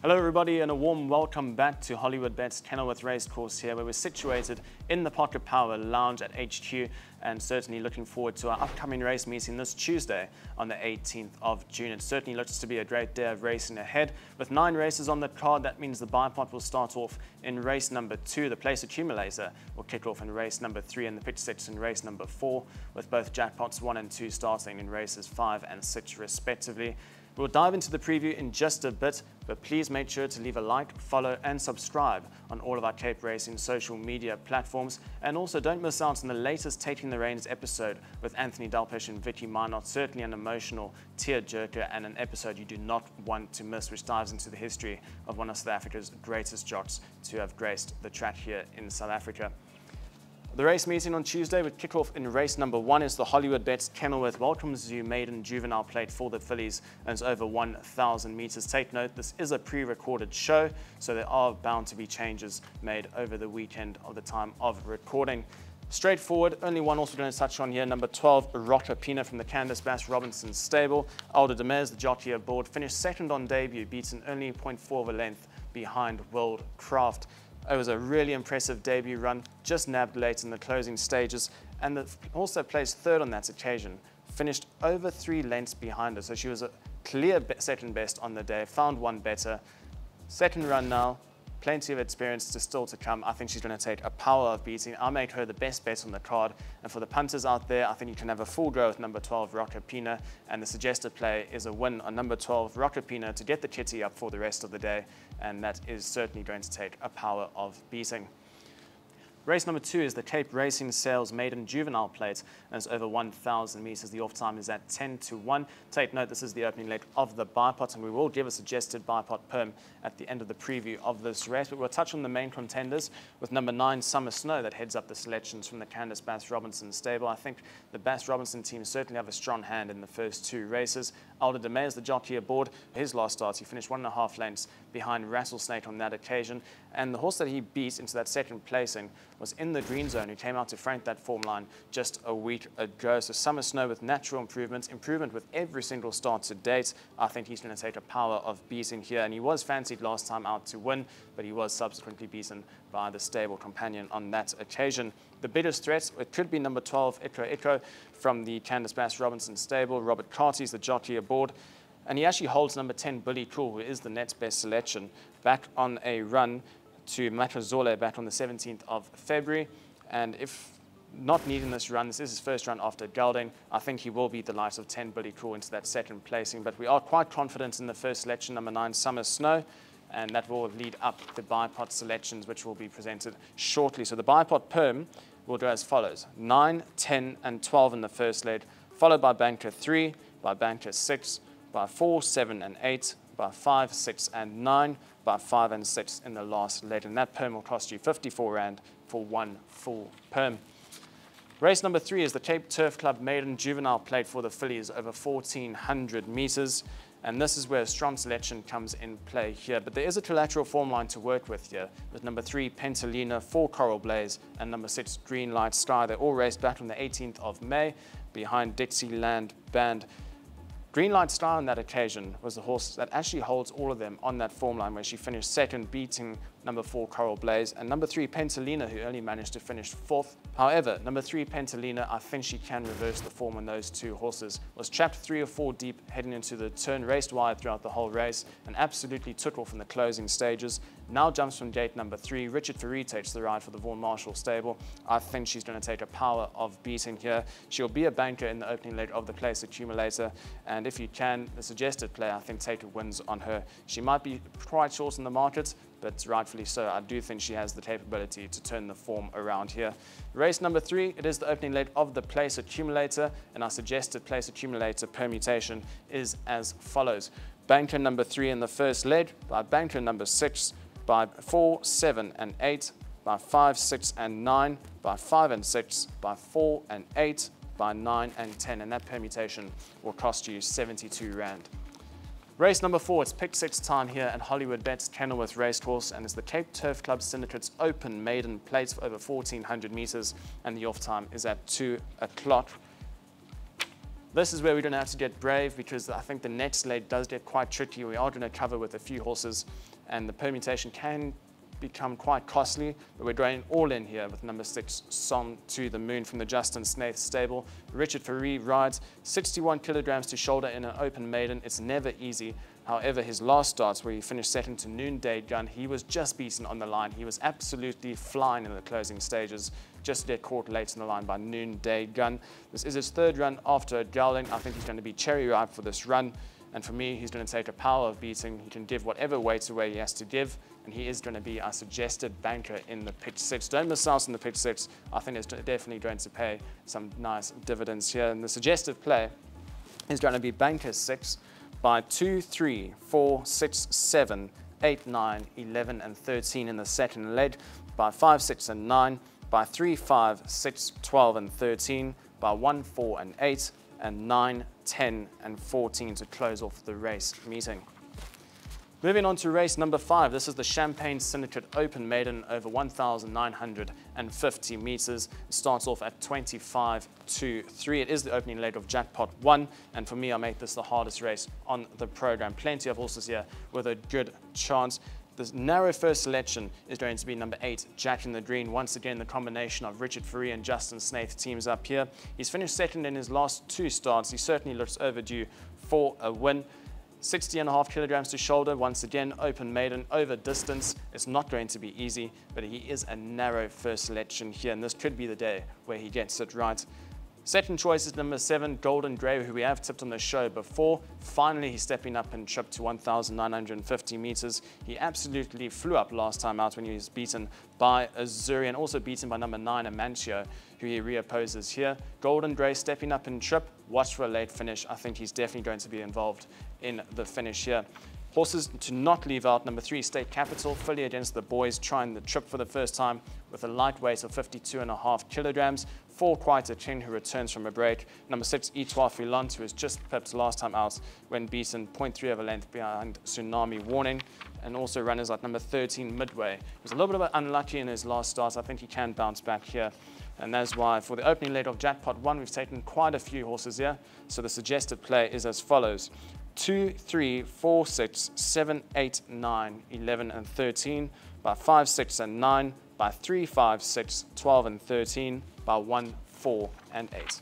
Hello everybody and a warm welcome back to Hollywoodbets Kenilworth Racecourse here, where we're situated in the Pocket Power Lounge at HQ, and certainly looking forward to our upcoming race meeting this Tuesday on the 18th of June. It certainly looks to be a great day of racing ahead. With 9 races on the card, that means the bipot will start off in race number 2. The place accumulator will kick off in race number 3 and the pitch six in race number 4, with both jackpots 1 and 2 starting in races 5 and 6 respectively. We'll dive into the preview in just a bit, but please make sure to leave a like, follow and subscribe on all of our Cape Racing social media platforms. And also don't miss out on the latest Taking the Reins episode with Anthony Dalpesh and Vicky Minot. Certainly an emotional tear-jerker and an episode you do not want to miss, which dives into the history of one of South Africa's greatest jocks to have graced the track here in South Africa. The race meeting on Tuesday would kick off in race number 1 as the Hollywoodbets Kenilworth welcomes you maiden juvenile plate for the fillies, and it's over 1,000 meters. Take note, this is a pre-recorded show, so there are bound to be changes made over the weekend of the time of recording. Straightforward, only one also going to touch on here, number 12, Rocker Pina from the Candice Bass Robinson stable. Aldo Demers, the jockey aboard, finished second on debut, beaten only 0.4 of a length behind World Craft. It was a really impressive debut run, just nabbed late in the closing stages, and also placed third on that occasion. Finished over 3 lengths behind her, so she was a clear second best on the day, found one better. Second run now, plenty of experience still to come. I think she's going to take a power of beating. I'll make her the best bet on the card. And for the punters out there, I think you can have a full go with number 12, Rocker Pina. And the suggested play is a win on number 12, Rocker Pina, to get the kitty up for the rest of the day. And that is certainly going to take a power of beating. Race number 2 is the Cape Racing Sales Maiden Juvenile Plate, and it's over 1,000 meters. The off time is at 10-1. Take note, this is the opening leg of the bipot, and we will give a suggested bipot perm at the end of the preview of this race. But we'll touch on the main contenders with number 9, Summer Snow, that heads up the selections from the Candice Bass Robinson stable. I think the Bass Robinson team certainly have a strong hand in the first 2 races. Aldo Demers is the jockey aboard. His last start, he finished 1.5 lengths behind Rattlesnake on that occasion. And the horse that he beat into that second placing was in the green zone, who came out to frank that form line just a week ago. So Summer Snow with natural improvement with every single start to date. I think he's going to take a power of beating here. And he was fancied last time out to win, but he was subsequently beaten by the stable companion on that occasion. The biggest threat, it could be number 12, Echo from the Candice Bass Robinson stable. Robert Carty's the jockey aboard. And he actually holds number 10, Billy Cool, who is the next best selection, back on a run to Matrazole back on the 17th of February. And if not needing this run, this is his first run after gelding, I think he will beat the likes of 10, Billy Cool, into that second placing. But we are quite confident in the first selection, number 9, Summer Snow. And that will lead up the bipot selections, which will be presented shortly. So the bipot perm will go as follows: 9, 10, and 12 in the first leg, followed by banker 3, by banker 6, by 4, 7, and 8, by 5, 6, and 9, by 5 and 6 in the last leg. And that perm will cost you 54 Rand for 1 full perm. Race number 3 is the Cape Turf Club Maiden Juvenile Plate for the fillies, over 1,400 meters. And this is where a strong selection comes in play here. But there is a collateral form line to work with here, with number 3, Pentalina, 4, Coral Blaze, and number 6, Green Light Sky. They all raced back on the 18th of May behind Dixieland Band. Green Light Star on that occasion was the horse that actually holds all of them on that form line, where she finished second, beating number 4, Coral Blaze, and number 3, Pentalina, who only managed to finish 4th. However, number 3, Pentalina, I think she can reverse the form on those 2 horses. Was trapped 3 or 4 deep heading into the turn, raced wide throughout the whole race, and absolutely took off in the closing stages. Now jumps from gate number 3. Richard Ferrie takes the ride for the Vaughan Marshall stable. I think she's going to take a power of beating here. She'll be a banker in the opening leg of the place accumulator, and if you can, the suggested play, I think take wins on her. She might be quite short in the market, but rightfully so. I do think she has the capability to turn the form around here. Race number 3, it is the opening leg of the place accumulator, and our suggested place accumulator permutation is as follows: banker number 3 in the first leg, by banker number 6, by 4, 7, and 8, by 5, 6, and 9, by 5 and 6, by 4 and 8, by 9 and 10, and that permutation will cost you 72 Rand. Race number 4, it's pick 6 time here at Hollywoodbets Kenilworth Racecourse, and it's the Cape Turf Club Syndicate's Open Maiden Plate for over 1,400 meters, and the off time is at 2 o'clock. This is where we're going to have to get brave, because I think the next leg does get quite tricky. We are going to cover with a few horses and the permutation can become quite costly, but we're going all in here with number 6, Song to the Moon from the Justin Snaith stable. Richard Fourie rides 61 kilograms to shoulder in an open maiden. It's never easy. However, his last starts where he finished second to Noonday Gun, he was just beaten on the line. He was absolutely flying in the closing stages, just to get caught late in the line by Noonday Gun. This is his third run after Dowling. I think he's going to be cherry ripe for this run. And for me, he's going to take a power of beating. He can give whatever weight away he has to give. And he is going to be our suggested banker in the pitch 6. Don't miss out on the pitch 6. I think it's definitely going to pay some nice dividends here. And the suggested play is going to be banker 6 by 2, 3, 4, 6, 7, 8, 9, 11, and 13 in the second leg, by 5, 6, and 9, by 3, 5, 6, 12, and 13, by 1, 4, and 8, and 9, 10, and 14 to close off the race meeting. Moving on to race number 5, this is the Champagne Syndicate Open Maiden over 1,950 meters. It starts off at 25-3. It is the opening leg of Jackpot 1, and for me, I make this the hardest race on the program. Plenty of horses here with a good chance. This narrow first selection is going to be number 8, Jack in the Green. Once again, the combination of Richard Fourie and Justin Snaith teams up here. He's finished second in his last 2 starts. He certainly looks overdue for a win. 60.5 kilograms to shoulder. Once again, open maiden over distance. It's not going to be easy, but he is a narrow first selection here, and this could be the day where he gets it right. Second choice is number 7, Golden Grey, who we have tipped on the show before. Finally, he's stepping up and tripped to 1,950 meters. He absolutely flew up last time out when he was beaten by Azuri, and also beaten by number 9, Amancio, who he reopposes here. Golden Grey stepping up and trip. Watch for a late finish. I think he's definitely going to be involved in the finish here. Horses to not leave out, number 3, State Capital, fully against the boys, trying the trip for the first time with a light weight of 52.5 kilograms. 4, Quite a King, who returns from a break. Number 6, Etoile Filante, who was just pipped last time out when beaten 0.3 of a length behind Tsunami Warning. And also runners like number 13, Midway. He was a little bit unlucky in his last start. I think he can bounce back here. And that's why for the opening leg of Jackpot 1, we've taken quite a few horses here. So the suggested play is as follows. 2, 3, 4, 6, 7, 8, 9, 11, and 13, by 5, 6, and 9, by 3, 5, 6, 12, and 13, by 1, 4, and 8.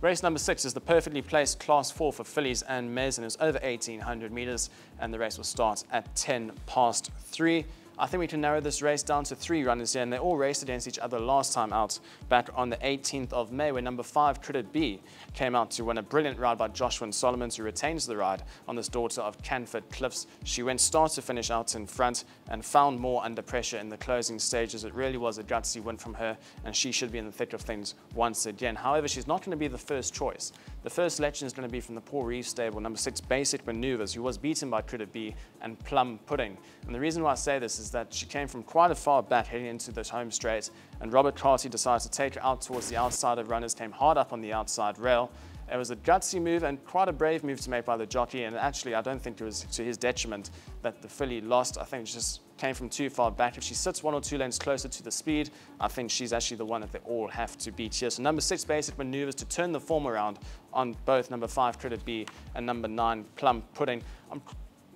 Race number 6 is the perfectly placed Class 4 for fillies and mares, and it's over 1,800 meters, and the race will start at 3:10. I think we can narrow this race down to 3 runners here, and they all raced against each other last time out back on the 18th of May, where number 5, Could It Be, came out to win a brilliant ride by Joshua Solomon, who retains the ride on this daughter of Canford Cliffs. She went start to finish out in front and found more under pressure in the closing stages. It really was a gutsy win from her, and she should be in the thick of things once again. However, she's not going to be the first choice. The first selection is going to be from the Paul Reeve stable, number 6, Basic Maneuvers, who was beaten by Could It Be and Plum Pudding. And the reason why I say this is that she came from quite a far back heading into this home straight, and Robert Carty decided to take her out towards the outside of runners, came hard up on the outside rail. It was a gutsy move and quite a brave move to make by the jockey, and actually I don't think it was to his detriment that the filly lost. I think it just came from too far back. If she sits 1 or 2 lengths closer to the speed, I think she's actually the one that they all have to beat here. So number 6, Basic Maneuvers, to turn the form around on both number 5, Could It Be, and number 9, Plum Pudding.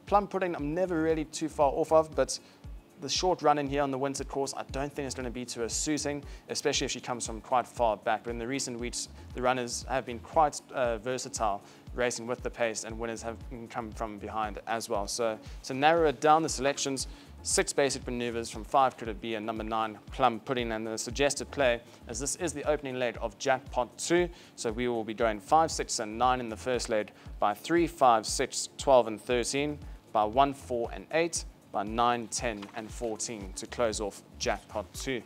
Plum Pudding I'm never really too far off of, but the short run in here on the winter course, I don't think it's going to be to her suiting, especially if she comes from quite far back. But in the recent weeks, the runners have been quite versatile, racing with the pace, and winners have come from behind as well. So to narrow it down, the selections, 6 Basic Maneuvers, from 5 Could It Be, and number 9, Plum Pudding. And the suggested play, as this is the opening leg of Jackpot 2, so we will be going 5, 6, and 9 in the first leg, by 3, 5, 6, 12, and 13, by 1, 4, and 8, by 9, 10, and 14 to close off Jackpot 2.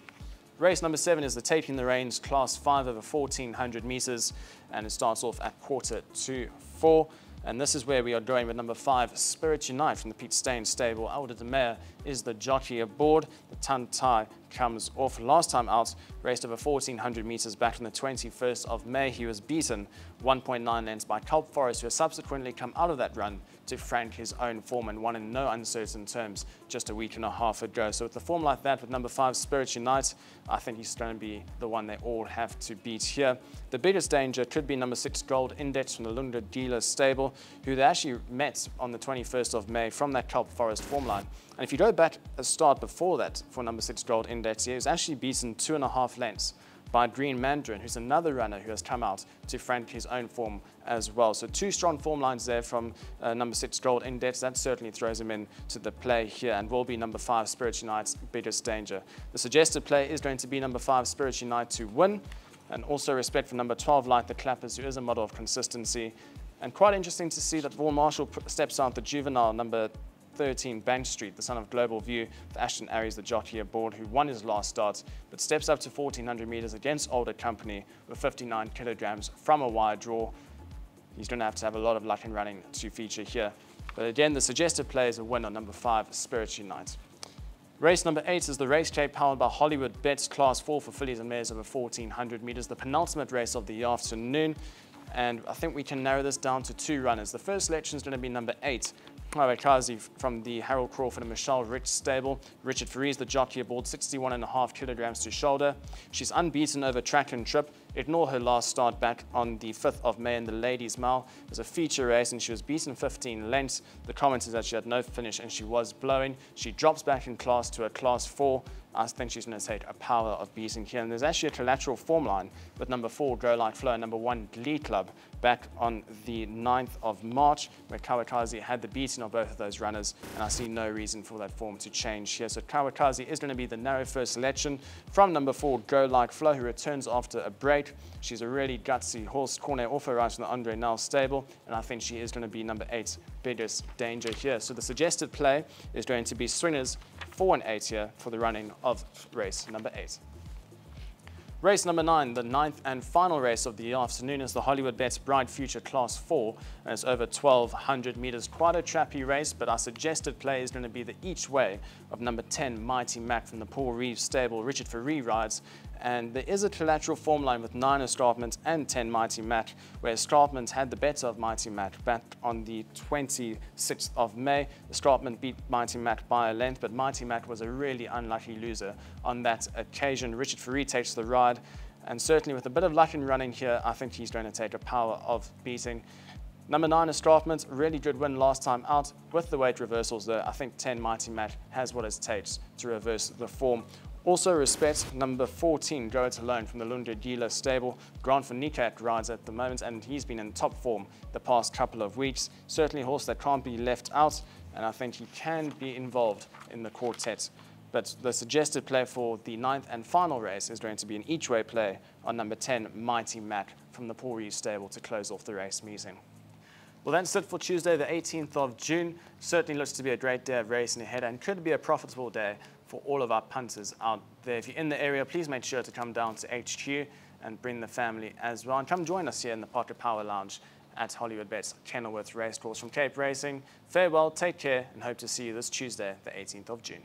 Race number 7 is the Taking the Reins Class 5 over 1,400 meters, and it starts off at 3:45. And this is where we are going with number 5, Spirit Unite from the Pete Stain stable. Alder de Meyer is the jockey aboard. The Tantai comes off. Last time out, raced over 1,400 metres back on the 21st of May. He was beaten 1.9 lengths by Culp Forest, who has subsequently come out of that run to frank his own form and won in no uncertain terms just a week and a half ago. So with the form like that, with number 5, Spirit Unite, I think he's going to be the one they all have to beat here. The biggest danger could be number 6, Gold Index from the Lunda Dealer stable, who they actually met on the 21st of May from that Culp Forest form line. And if you go back a start before that for number 6, Gold Index, he was actually beaten 2.5 lengths by Green Mandarin, who's another runner who has come out to frank his own form as well. So 2 strong form lines there from number 6, Gold Index. That certainly throws him into the play here and will be number 5, Spirit Unite's biggest danger. The suggested play is going to be number 5, Spirit Unite to win, and also respect for number 12, Light the Clappers, who is a model of consistency. And quite interesting to see that Vaughan Marshall steps out the juvenile number 13, Bank Street, the son of Global View, with Ashton Aries, the jockey aboard, who won his last start, but steps up to 1,400 metres against older company with 59 kilograms from a wide draw. He's going to have a lot of luck in running to feature here. But again, the suggested play is a win on number 5, Spirit Unite. Race number 8 is the race K powered by Hollywoodbets Class 4 for fillies and mares over 1,400 metres, the penultimate race of the afternoon. And I think we can narrow this down to 2 runners. The first selection is going to be number 8, Kazi from the Harold Crawford and Michelle Rich stable. Richard Faries, the jockey aboard, 61.5 kilograms to shoulder. She's unbeaten over track and trip. Ignore her last start back on the 5th of May in the Ladies' Mile. It was a feature race and she was beaten 15 lengths. The comment is that she had no finish and she was blowing. She drops back in class to a class 4. I think she's going to take a power of beating here. And there's actually a collateral form line with number 4, Go Like Flow, and number 1, Glee Club, back on the 9th of March, where Kawakazi had the beating of both of those runners, and I see no reason for that form to change here. So Kawakazi is going to be the narrow first selection from number 4, Go Like Flow, who returns after a break. She's a really gutsy horse, Cornet also rides from the Andre Nel stable, and I think she is going to be number 8's biggest danger here. So the suggested play is going to be swingers 4 and 8 here for the running of race number 8. Race number 9, the 9th and final race of the afternoon, is the Hollywoodbets Bright Future Class 4, and it's over 1,200 metres. Quite a trappy race, but our suggested play is going to be the each way of number 10, Mighty Mac from the Paul Reeves stable. Richard Faries rides, and there is a collateral form line with 9 Escarpment and 10 Mighty Mac, where Escarpment had the better of Mighty Mac back on the 26th of May. Escarpment beat Mighty Mac by a length, but Mighty Mac was a really unlucky loser on that occasion. Richard Faries takes the ride, and certainly with a bit of luck in running here, I think he's going to take a power of beating. Number 9, Escarpment, really good win last time out. With the weight reversals though, I think 10 Mighty Mac has what it takes to reverse the form. Also respect number 14, Go It Alone from the Lunda Dealer stable. Grant van Niekerk rides at the moment, and he's been in top form the past couple of weeks. Certainly a horse that can't be left out, and I think he can be involved in the quartet. But the suggested play for the 9th and final race is going to be an each-way play on number 10, Mighty Mac from the Paul Reeves stable to close off the race meeting. Well, that's it for Tuesday, the 18th of June. Certainly looks to be a great day of racing ahead and could be a profitable day for all of our punters out there. If you're in the area, please make sure to come down to HQ and bring the family as well. And come join us here in the Pocket Power Lounge at Hollywoodbets Kenilworth Racecourse. From Cape Racing, farewell, take care, and hope to see you this Tuesday, the 18th of June.